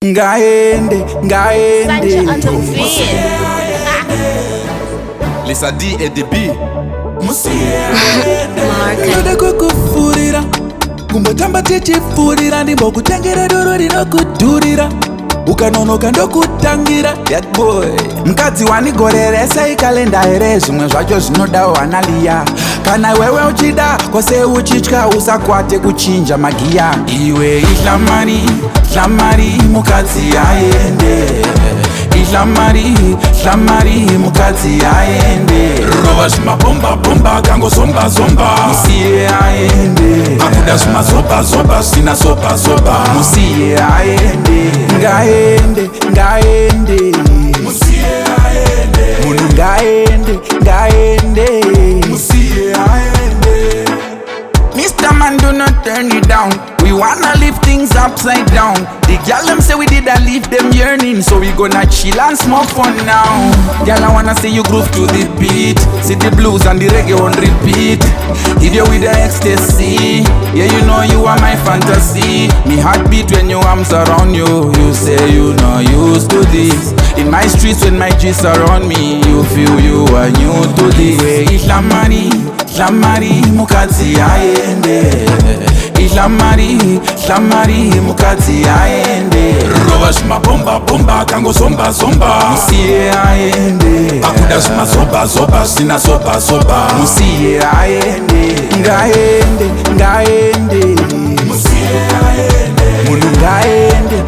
Ngaende. Lisa D et DB Ndoda kukufurira kumbotamba tichifurira ndimbokutengera doro rinokudhurira ukanonoka ndokutangira Yardbwoy. Mukadzi wanigoreresa ikalenda here zvimwe zvacho zvinodawo hanaliya kana wewe uchida kwose uchitya usakwate kuchinja magiya iwe ihlamari mukadzi aende ihlamari mukadzi aende rova zvimabomba kangozomba musiye aende akuda zvimazobha zvina zobha musiye aende ngaende musiye aende munhu ngaende musiye aende. Mr. Man, do not turn it down. We wanna live things upside down. The girl them say we did a leave them yearning, so we gonna chill and smoke fun now. Girl, I wanna see you groove to the beat. See the blues and the reggae on repeat. Hit you with the ecstasy. Yeah, you know you are my fantasy. Me heartbeat when your arms around you. You say you know used to this. In my streets when my G's around me, you feel you are new to this. Ihlamari mukadzi aende ihlamari mukadzi aende rova zvimabomba kangozomba musiye aende akuda zvimazobha zvina zobha musiye aende ngaende musiye aende munhu ngaende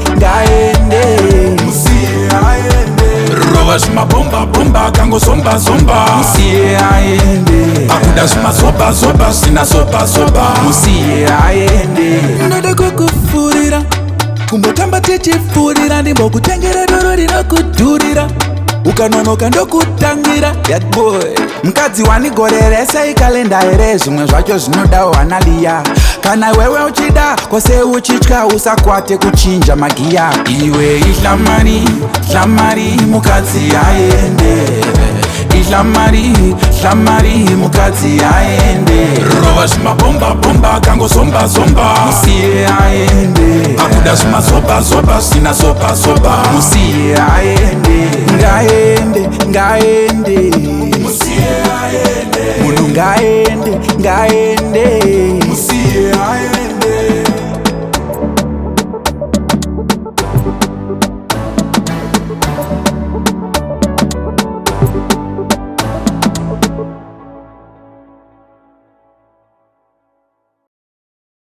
musiye aende rova zvimabomba kangozomba musiye aende akuda zvimazobha zvina zobha musiye aende ndoda kukufurira kumbotamba tichifurira ndimbokutengera doro rinokudhurira ukanonoka ndokutangira Yardbwoy. Mukadzi wanigoreresa ikalenda here zvimwe zvacho zvinodawo hanaliya kana wewe uchida kwose uchitya usakwate kuchinja magiya iwe ihlamari mukadzi aende ihlamari mukadzi aende rova zvimabomba kangozomba musiye aende akuda zvimazobha zvina zobha musiye aende ngaende musiye aende munhu ngaende musiye aende